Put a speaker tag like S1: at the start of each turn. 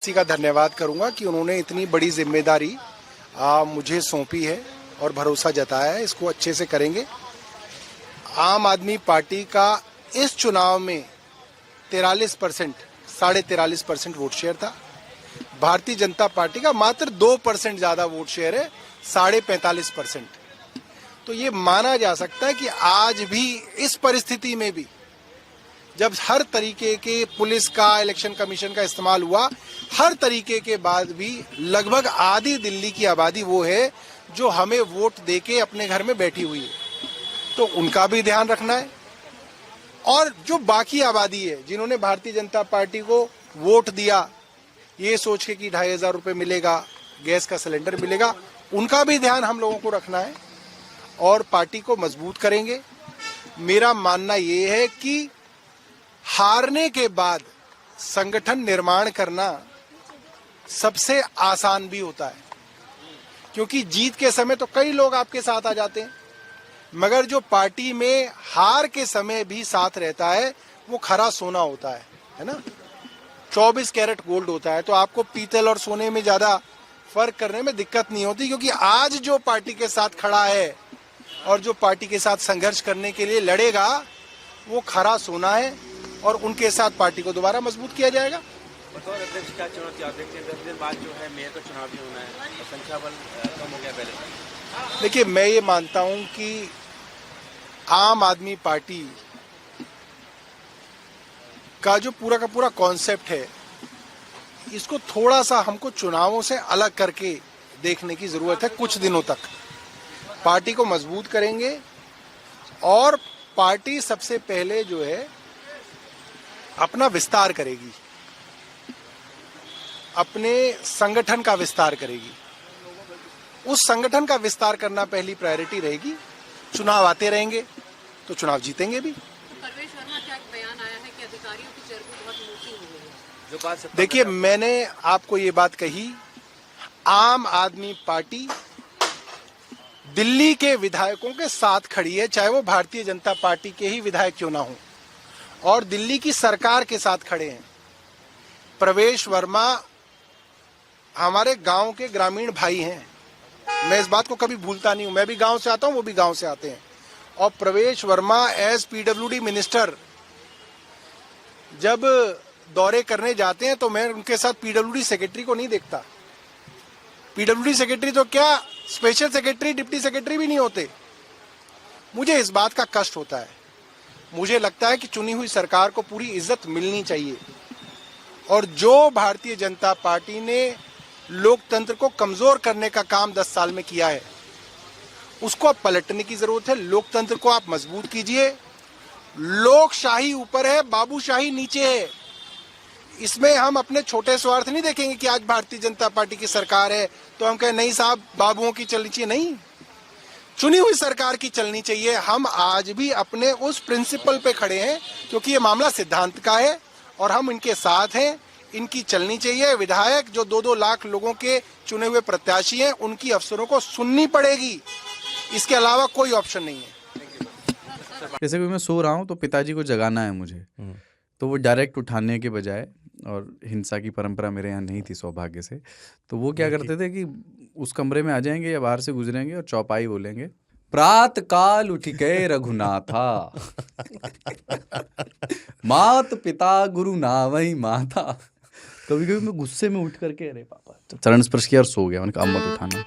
S1: इसी का धन्यवाद करूंगा कि उन्होंने इतनी बड़ी जिम्मेदारी मुझे सौंपी है और भरोसा जताया है। इसको अच्छे से करेंगे। आम आदमी पार्टी का इस चुनाव में 43%, 43.5% वोट शेयर था। भारतीय जनता पार्टी का मात्र 2% ज्यादा वोट शेयर है, 45.5%। तो ये माना जा सकता है कि आज भी इस परिस्थिति में भी जब हर तरीके के पुलिस का, इलेक्शन कमीशन का इस्तेमाल हुआ, हर तरीके के बाद भी लगभग आधी दिल्ली की आबादी वो है जो हमें वोट देके अपने घर में बैठी हुई है। तो उनका भी ध्यान रखना है। और जो बाकी आबादी है जिन्होंने भारतीय जनता पार्टी को वोट दिया ये सोच के कि 2,500 रुपये मिलेगा, गैस का सिलेंडर मिलेगा, उनका भी ध्यान हम लोगों को रखना है और पार्टी को मजबूत करेंगे। मेरा मानना ये है कि हारने के बाद संगठन निर्माण करना सबसे आसान भी होता है, क्योंकि जीत के समय तो कई लोग आपके साथ आ जाते हैं, मगर जो पार्टी में हार के समय भी साथ रहता है वो खरा सोना होता है ना। 24 कैरेट गोल्ड होता है। तो आपको पीतल और सोने में ज्यादा फर्क करने में दिक्कत नहीं होती, क्योंकि आज जो पार्टी के साथ खड़ा है और जो पार्टी के साथ संघर्ष करने के लिए लड़ेगा वो खरा सोना है और उनके साथ पार्टी को दोबारा मजबूत किया जाएगा।
S2: बतौर अध्यक्ष क्या चुनौती आप देखते हैं? 10 दिन बाद जो है मेयर का चुनाव भी होना है और संख्या बल कम हो गया पहले।
S1: देखिए, मैं ये मानता हूं कि आम आदमी पार्टी का जो पूरा का पूरा कॉन्सेप्ट है, इसको थोड़ा सा हमको चुनावों से अलग करके देखने की जरूरत है। कुछ दिनों तक पार्टी को मजबूत करेंगे और पार्टी सबसे पहले जो है अपना विस्तार करेगी, अपने संगठन का विस्तार करेगी। उस संगठन का विस्तार करना पहली प्रायोरिटी रहेगी। चुनाव आते रहेंगे तो चुनाव जीतेंगे भी।
S3: परवेश वर्मा का एक बयान आया है कि अधिकारियों की चर्बी बहुत मोटी हो गई है।
S2: जो बात
S1: देखिए, मैंने आपको ये बात कही, आम आदमी पार्टी दिल्ली के विधायकों के साथ खड़ी है, चाहे वो भारतीय जनता पार्टी के ही विधायक क्यों ना हो, और दिल्ली की सरकार के साथ खड़े हैं। प्रवेश वर्मा हमारे गांव के ग्रामीण भाई हैं, मैं इस बात को कभी भूलता नहीं हूं। मैं भी गांव से आता हूं, वो भी गांव से आते हैं। और प्रवेश वर्मा एज पीडब्ल्यूडी मिनिस्टर जब दौरे करने जाते हैं तो मैं उनके साथ पीडब्ल्यूडी सेक्रेटरी को नहीं देखता। पीडब्ल्यूडी सेक्रेटरी तो क्या, स्पेशल सेक्रेटरी, डिप्टी सेक्रेटरी भी नहीं होते। मुझे इस बात का कष्ट होता है। मुझे लगता है कि चुनी हुई सरकार को पूरी इज्जत मिलनी चाहिए, और जो भारतीय जनता पार्टी ने लोकतंत्र को कमजोर करने का काम 10 साल में किया है उसको अब पलटने की जरूरत है। लोकतंत्र को आप मजबूत कीजिए। लोकशाही ऊपर है, बाबूशाही नीचे है। इसमें हम अपने छोटे स्वार्थ नहीं देखेंगे कि आज भारतीय जनता पार्टी की सरकार है तो हम कहें नहीं साहब बाबुओं की चलनी चाहिए। नहीं, चुनी हुई सरकार की चलनी चाहिए। हम आज भी अपने उस प्रिंसिपल पे खड़े हैं, क्योंकि ये मामला सिद्धांत का है और हम इनके साथ हैं। इनकी चलनी चाहिए। विधायक जो 2-2 लाख लोगों के चुने हुए प्रत्याशी हैं, उनकी अफसरों को सुननी पड़ेगी। इसके अलावा कोई ऑप्शन नहीं है।
S4: जैसे कि मैं सो रहा हूँ तो पिताजी को जगाना है मुझे, तो वो डायरेक्ट उठाने के बजाय, और हिंसा की परंपरा मेरे यहाँ नहीं थी सौभाग्य से, तो वो क्या करते थे कि उस कमरे में आ जाएंगे या बाहर से गुजरेंगे और चौपाई बोलेंगे, प्रात काल उठ गए रघुनाथा मात पिता गुरु नावई माता। कभी कभी मैं गुस्से में उठ करके अरे पापा, चरण स्पर्श किया और सो गया। उनका अब मत उठाना।